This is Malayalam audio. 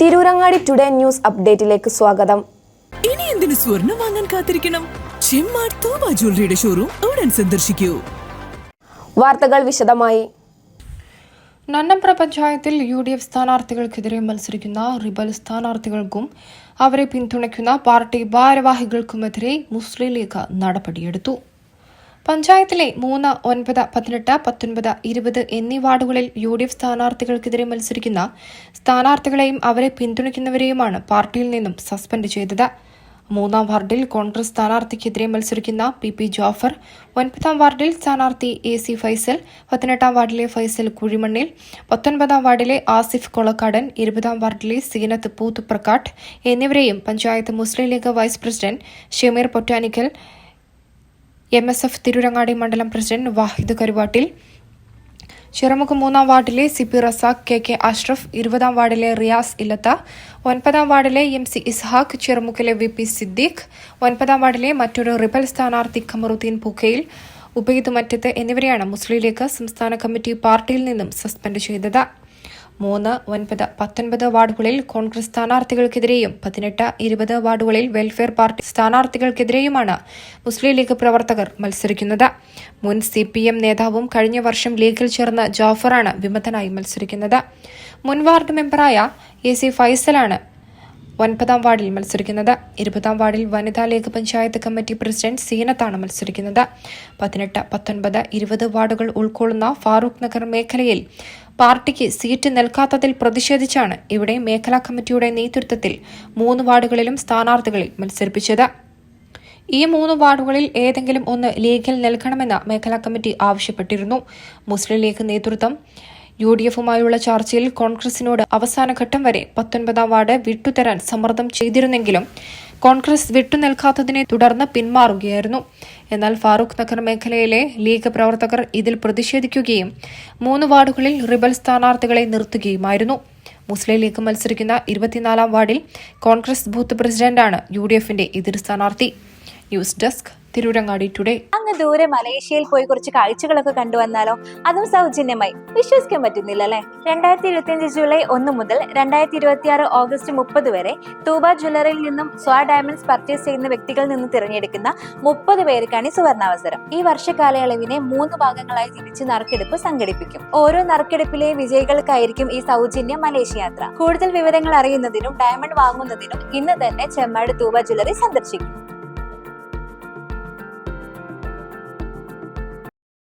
തിരൂരങ്ങാടി ടുഡേ ന്യൂസ് അപ്ഡേറ്റിലേക്ക് സ്വാഗതം. ഇനി എന്തിനു സ്വർണം വാങ്ങാൻ കാത്തിരിക്കണം? ചെമ്മാട് തോമ ജ്വല്ലറിയുടെ ഷോറൂം ഉടൻ സന്ദർശിക്കൂ. വാർത്തകൾ വിശദമായി. നന്നമ്പ്ര പഞ്ചായത്തിൽ UDF സ്ഥാനാർത്ഥികൾക്കെതിരെ മത്സരിക്കുന്ന റിബൽ സ്ഥാനാർത്ഥികൾക്കും അവരെ പിന്തുണയ്ക്കുന്ന പാർട്ടി ഭാരവാഹികൾക്കുമെതിരെ മുസ്ലിം ലീഗ് നടപടിയെടുത്തു. പഞ്ചായത്തിലെ 3, 9, 18, 19, 20 എന്നീ വാർഡുകളിൽ UDF സ്ഥാനാർത്ഥികൾക്കെതിരെ മത്സരിക്കുന്ന സ്ഥാനാർത്ഥികളെയും അവരെ പിന്തുണയ്ക്കുന്നവരെയുമാണ് പാർട്ടിയിൽ നിന്നും സസ്പെൻഡ് ചെയ്തത്. 3-ാം വാർഡിൽ കോൺഗ്രസ് സ്ഥാനാർത്ഥിക്കെതിരെ മത്സരിക്കുന്ന PP ജാഫർ, 9-ാം വാർഡിൽ സ്ഥാനാർത്ഥി AC ഫൈസൽ, 18-ാം വാർഡിലെ ഫൈസൽ കുഴിമണ്ണിൽ, 19-ാം വാർഡിലെ ആസിഫ് കൊളക്കാടൻ, 20-ാം വാർഡിലെ സീനത്ത് പൂത്തുപ്രക്കാട്ട് എന്നിവരെയും panchayat Muslim League vice president Shameer Pottanikkal, MSF Tirurangadi മണ്ഡലം പ്രസിഡന്റ് വാഹിദ് കരുവാട്ടിൽ, ചിറമുക്ക് 3-ാം വാർഡിലെ CP റസാഖ്, KK അഷ്റഫ്, 20-ാം വാർഡിലെ റിയാസ് ഇല്ലത്ത, 9-ാം വാർഡിലെ MC ഇസ്ഹാഖ്, ചിറമുക്കിലെ VP സിദ്ദീഖ്, 9-ാം വാർഡിലെ മറ്റൊരു റിബൽ സ്ഥാനാർത്ഥി ഖമറുദ്ദീൻ പൂക്കയിൽ, ഉബൈദ് മറ്റത്ത് എന്നിവരെയാണ് മുസ്ലിം ലീഗ് സംസ്ഥാന കമ്മിറ്റി പാർട്ടിയിൽ നിന്നും സസ്പെൻഡ് ചെയ്തത്. 3, 9, 19 വാർഡുകളിൽ കോൺഗ്രസ് സ്ഥാനാർത്ഥികൾക്കെതിരെയും 18, 20 വാർഡുകളിൽ വെൽഫെയർ പാർട്ടി സ്ഥാനാർത്ഥികൾക്കെതിരെയുമാണ് മുസ്ലിം ലീഗ് പ്രവർത്തകർ മത്സരിക്കുന്നത്. മുൻ CPM നേതാവും കഴിഞ്ഞ വർഷം ലീഗിൽ ചേർന്ന ജാഫറാണ് വിമതനായി മത്സരിക്കുന്നത്. മുൻ വാർഡ് മെമ്പറായ AC ഫൈസലാണ് 9-ാം വാർഡിൽ മത്സരിക്കുന്നത്. 20-ാം വാർഡിൽ വനിതാ ലീഗ് പഞ്ചായത്ത് കമ്മിറ്റി പ്രസിഡന്റ് സീനത്താണ് മത്സരിക്കുന്നത്. 18, 19, 20 വാർഡുകൾ ഉൾക്കൊള്ളുന്ന ഫാറൂഖ് നഗർ മേഖലയിൽ പാർട്ടിക്ക് സീറ്റ് നൽകാത്തതിൽ പ്രതിഷേധിച്ചാണ് ഇവിടെ മേഖലാ കമ്മിറ്റിയുടെ നേതൃത്വത്തിൽ 3 വാർഡുകളിലും സ്ഥാനാർത്ഥികളെ മത്സരിപ്പിച്ചത്. ഈ 3 വാർഡുകളിൽ ഏതെങ്കിലും ഒന്ന് ലീഗിൽ നൽകണമെന്ന് മേഖലാ കമ്മിറ്റി ആവശ്യപ്പെട്ടിരുന്നു. മുസ്ലിം ലീഗ് നേതൃത്വം UDFുമായുള്ള ചർച്ചയിൽ കോൺഗ്രസിനോട് അവസാനഘട്ടം വരെ 19-ാം വാർഡ് വിട്ടുതരാൻ സമ്മർദ്ദം ചെയ്തിരുന്നെങ്കിലും കോൺഗ്രസ് വിട്ടുനിൽക്കാത്തതിനെ തുടർന്ന് പിന്മാറുകയായിരുന്നു. എന്നാൽ ഫാറൂഖ് നഗർ മേഖലയിലെ ലീഗ് പ്രവർത്തകർ ഇതിൽ പ്രതിഷേധിക്കുകയും 3 വാർഡുകളിൽ റിബൽ സ്ഥാനാർത്ഥികളെ നിർത്തുകയുമായിരുന്നു. മുസ്ലിം ലീഗ് മത്സരിക്കുന്ന 24-ാം വാർഡിൽ കോൺഗ്രസ് ബൂത്ത് പ്രസിഡന്റാണ് UDFന്റെ എതിർ സ്ഥാനാർത്ഥി. News desk Tirurangadi today. അങ്ങ് ദൂരെ മലേഷ്യയിൽ പോയി കുറച്ച് കാഴ്ചകളൊക്കെ കണ്ടുവന്നാലോ? അതും സൗജന്യമായി. വിശ്വസിക്കാൻ പറ്റുന്നില്ല അല്ലേ? 2025 ജൂലൈ 1 മുതൽ 2026 ഓഗസ്റ്റ് 30 വരെ തൂബ ജ്വല്ലറിയിൽ നിന്നും സ്വാ ഡയമണ്ട്സ് പർച്ചേസ് ചെയ്യുന്ന വ്യക്തികളിൽ നിന്ന് തിരഞ്ഞെടുക്കുന്ന 30 പേർക്കാണ് ഈ സുവർണാവസരം. ഈ വർഷകാലയളവിനെ 3 ഭാഗങ്ങളായി തിരിച്ച് നറുക്കെടുപ്പ് സംഘടിപ്പിക്കും. ഓരോ നറുക്കെടുപ്പിലെ വിജയികൾക്കായിരിക്കും ഈ സൗജന്യ മലേഷ്യ യാത്ര. കൂടുതൽ വിവരങ്ങൾ അറിയുന്നതിനും ഡയമണ്ട് വാങ്ങുന്നതിനും ഇന്ന് തന്നെ ചെമ്മാട് തൂബ ജ്വല്ലറി സന്ദർശിക്കും.